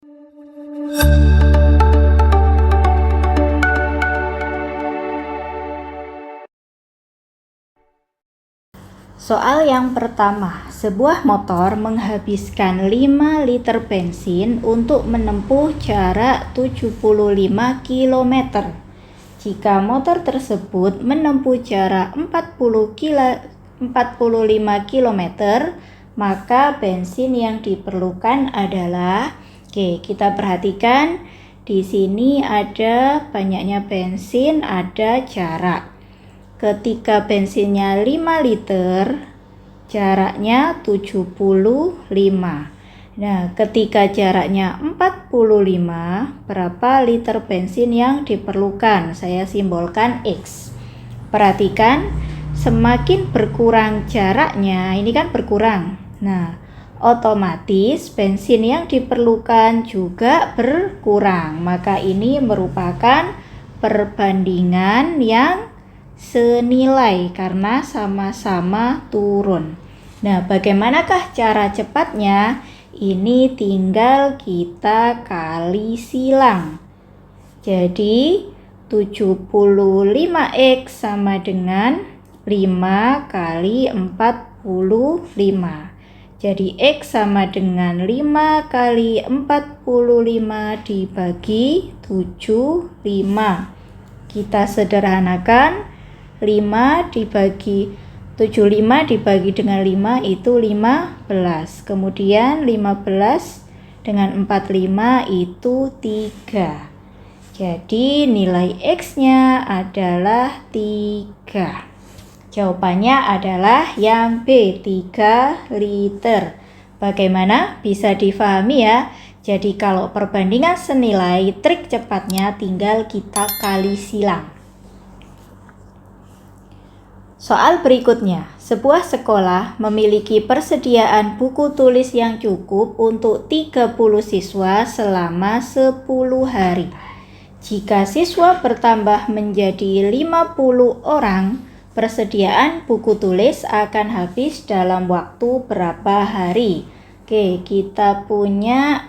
Soal yang pertama, sebuah motor menghabiskan 5 liter bensin untuk menempuh jarak 75 km. Jika motor tersebut menempuh jarak 45 km, maka bensin yang diperlukan adalah, kita perhatikan di sini ada banyaknya bensin, ada jarak. Ketika bensinnya 5 liter, jaraknya 75. Nah, ketika jaraknya 45, berapa liter bensin yang diperlukan? Saya simbolkan X. Perhatikan, semakin berkurang jaraknya, ini kan berkurang. Nah, otomatis bensin yang diperlukan juga berkurang. Maka ini merupakan perbandingan yang senilai karena sama-sama turun. Nah, bagaimanakah cara cepatnya? Ini tinggal kita kali silang. Jadi 75X sama dengan 5 kali 45. Jadi X sama dengan 5 kali 45 dibagi 75. Kita sederhanakan, 75 dibagi dengan 5 itu 15. Kemudian 15 dengan 45 itu 3. Jadi nilai X-nya adalah 3. Jawabannya adalah yang B, 3 liter. Bagaimana? Bisa difahami ya? Jadi kalau perbandingan senilai, trik cepatnya tinggal kita kali silang. Soal berikutnya, sebuah sekolah memiliki persediaan buku tulis yang cukup untuk 30 siswa selama 10 hari. Jika siswa bertambah menjadi 50 orang, persediaan buku tulis akan habis dalam waktu berapa hari? Kita punya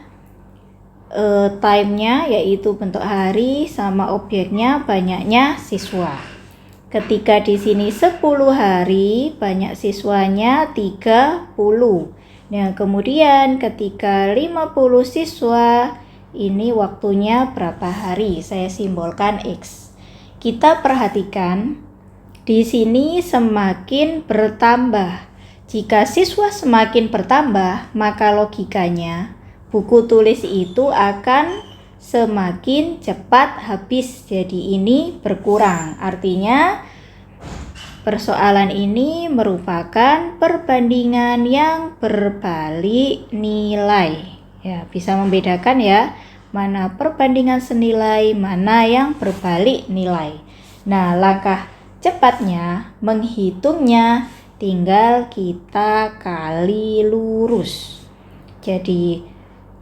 time-nya yaitu bentuk hari sama objeknya banyaknya siswa. Ketika di sini 10 hari, banyak siswanya 30. Nah, kemudian ketika 50 siswa, ini waktunya berapa hari? Saya simbolkan X. Kita perhatikan, di sini semakin bertambah. Jika siswa semakin bertambah, maka logikanya buku tulis itu akan semakin cepat habis. Jadi ini berkurang. Artinya persoalan ini merupakan perbandingan yang berbalik nilai. Ya, bisa membedakan ya, mana perbandingan senilai, mana yang berbalik nilai. Nah, langkah cepatnya menghitungnya tinggal kita kali lurus. Jadi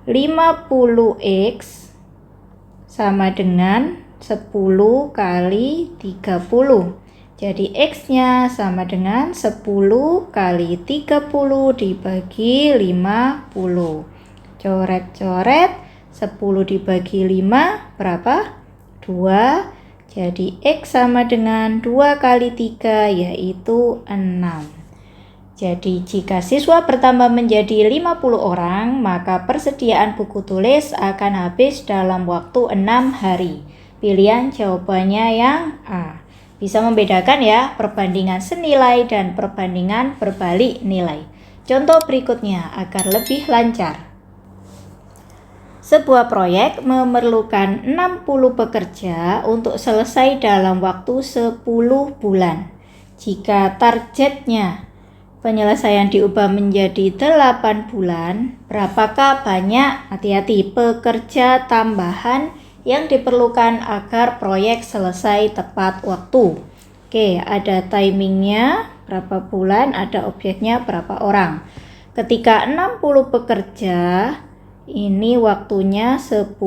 50X sama dengan 10 kali 30. Jadi X-nya sama dengan 10 kali 30 dibagi 50. Coret-coret, 10 dibagi 5 berapa? 2. Jadi X sama dengan 2 kali 3 yaitu 6. Jadi jika siswa bertambah menjadi 50 orang, maka persediaan buku tulis akan habis dalam waktu 6 hari. Pilihan jawabannya yang A. Bisa membedakan ya, perbandingan senilai dan perbandingan berbalik nilai. Contoh berikutnya agar lebih lancar. Sebuah proyek memerlukan 60 pekerja untuk selesai dalam waktu 10 bulan. Jika targetnya penyelesaian diubah menjadi 8 bulan, berapakah banyak, hati-hati, pekerja tambahan yang diperlukan agar proyek selesai tepat waktu? Ada timingnya, berapa bulan, ada objeknya, berapa orang. Ketika 60 pekerja, ini waktunya 10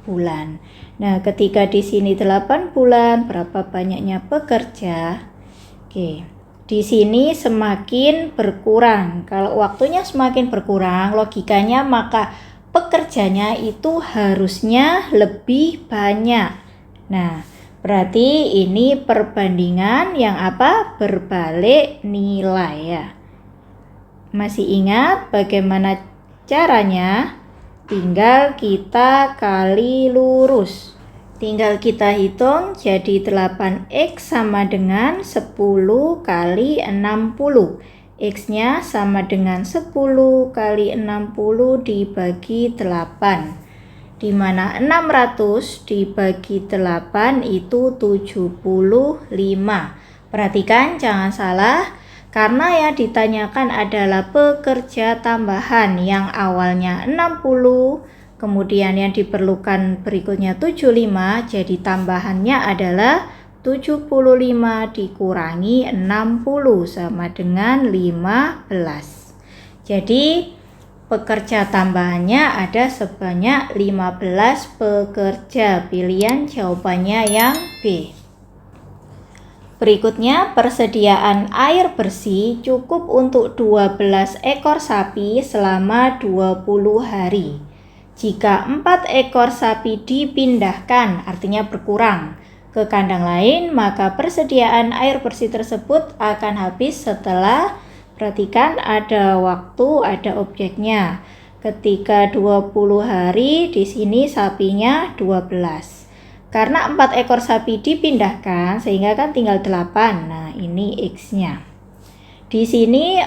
bulan. Nah, ketika di sini 8 bulan, berapa banyaknya pekerja? Di sini semakin berkurang. Kalau waktunya semakin berkurang, logikanya maka pekerjanya itu harusnya lebih banyak. Nah, berarti ini perbandingan yang apa? Berbalik nilai ya. Masih ingat bagaimana caranya? Tinggal kita kali lurus. Tinggal kita hitung, jadi 8x sama dengan 10 kali 60. X-nya sama dengan 10 kali 60 dibagi 8. Di mana 600 dibagi 8 itu 75. Perhatikan jangan salah, karena yang ditanyakan adalah pekerja tambahan yang awalnya 60, kemudian yang diperlukan berikutnya 75, jadi tambahannya adalah 75 dikurangi 60 sama dengan 15. Jadi pekerja tambahannya ada sebanyak 15 pekerja. Pilihan jawabannya yang B. Berikutnya, persediaan air bersih cukup untuk 12 ekor sapi selama 20 hari. Jika 4 ekor sapi dipindahkan, artinya berkurang, ke kandang lain, maka persediaan air bersih tersebut akan habis setelah, perhatikan ada waktu, ada objeknya. Ketika 20 hari, di sini sapinya 12. Karena 4 ekor sapi dipindahkan, sehingga kan tinggal 8. Nah, ini X-nya. Di sini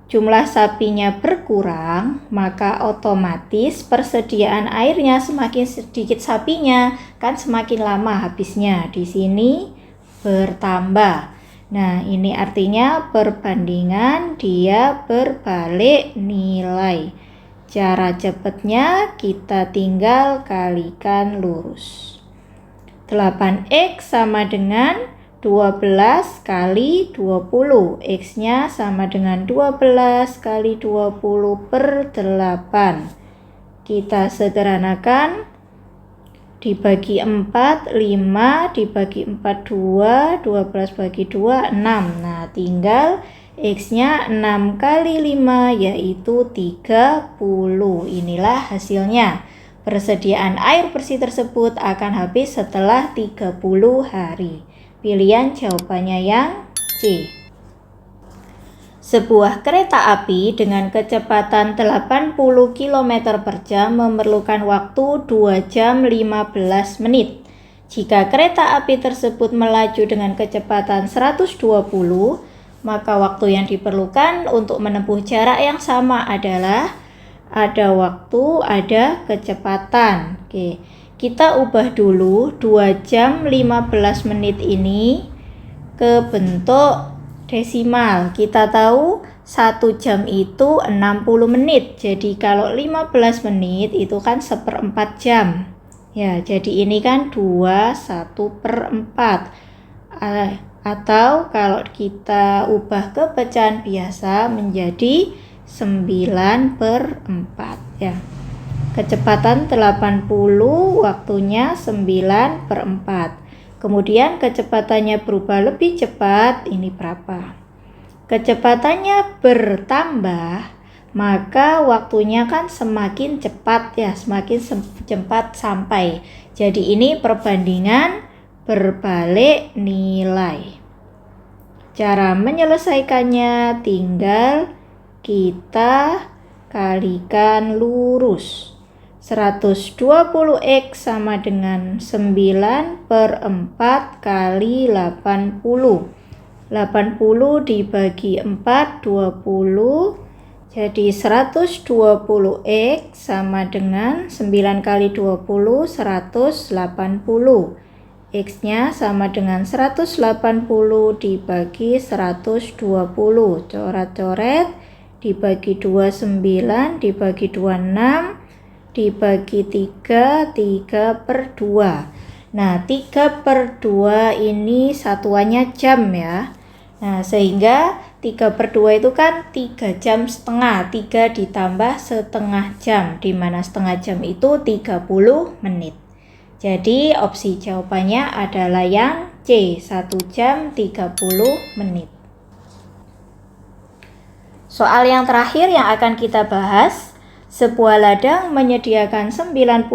jumlah sapinya berkurang, maka otomatis persediaan airnya semakin sedikit sapinya, kan semakin lama habisnya. Di sini bertambah. Nah, ini artinya perbandingan dia berbalik nilai. Cara cepatnya kita tinggal kalikan lurus. 8x sama dengan 12 kali 20. X-nya sama dengan 12 kali 20 per 8. Kita sederhanakan. Dibagi 4, 5. Dibagi 4, 2. 12 bagi 2, 6. Nah, tinggal X-nya 6 kali 5 yaitu 30. Inilah hasilnya. Persediaan air bersih tersebut akan habis setelah 30 hari. Pilihan jawabannya yang C. Sebuah kereta api dengan kecepatan 80 km per jam memerlukan waktu 2 jam 15 menit. Jika kereta api tersebut melaju dengan kecepatan 120, maka waktu yang diperlukan untuk menempuh jarak yang sama adalah ada waktu, ada kecepatan. Oke. Kita ubah dulu 2 jam 15 menit ini ke bentuk desimal. Kita tahu 1 jam itu 60 menit. Jadi kalau 15 menit itu kan 1/4 jam. Ya, jadi ini kan 2/1/4. Atau kalau kita ubah ke pecahan biasa menjadi 9/4 ya. Kecepatan 80, waktunya 9/4. Kemudian kecepatannya berubah lebih cepat, ini berapa? Kecepatannya bertambah, maka waktunya kan semakin cepat ya, semakin cepat sampai. Jadi ini perbandingan berbalik nilai. Cara menyelesaikannya tinggal kita kalikan lurus. 120x sama dengan 9/4 kali 80. 80 dibagi 4, 20. Jadi 120x sama dengan 9 kali 20, 180. X-nya sama dengan 180 dibagi 120. Coret-coret, dibagi 2, 9, dibagi 2, 6. Dibagi 3, 3/2. Nah, 3/2 ini satuannya jam ya. Nah, sehingga 3/2 itu kan 3 jam setengah. 3 ditambah setengah jam, di mana setengah jam itu 30 menit. Jadi opsi jawabannya adalah yang C, 1 jam 30 menit. Soal yang terakhir yang akan kita bahas, Sebuah ladang menyediakan 96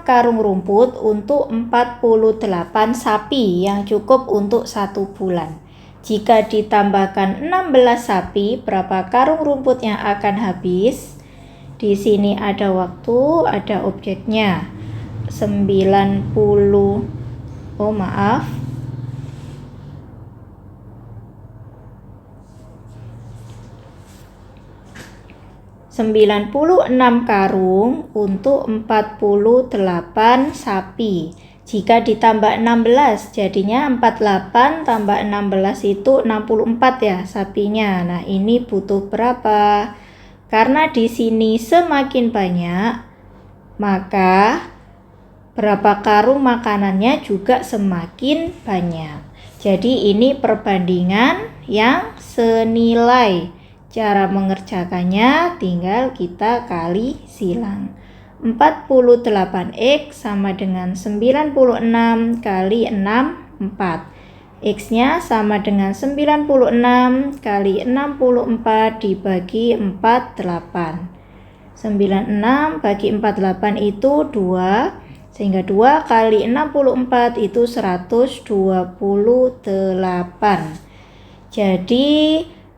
karung rumput untuk 48 sapi yang cukup untuk 1 bulan. Jika ditambahkan 16 sapi, berapa karung rumput yang akan habis? Di sini ada waktu, ada objeknya. 96 karung untuk 48 sapi. Jika ditambah 16 jadinya 48 tambah 16 itu 64 ya sapinya. Nah, ini butuh berapa? Karena di sini semakin banyak, maka berapa karung makanannya juga semakin banyak. Jadi ini perbandingan yang senilai. Cara mengerjakannya tinggal kita kali silang. 48x sama dengan 96 kali 6, 4. X-nya sama dengan 96 kali 64 dibagi 48. 96 bagi 48 itu 2, sehingga 2 kali 64 itu 128. Jadi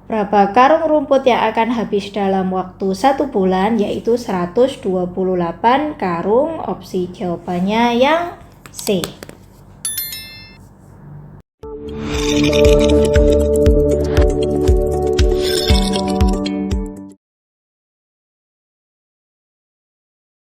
berapa karung rumput yang akan habis dalam waktu 1 bulan? Yaitu 128 karung. Opsi jawabannya yang C.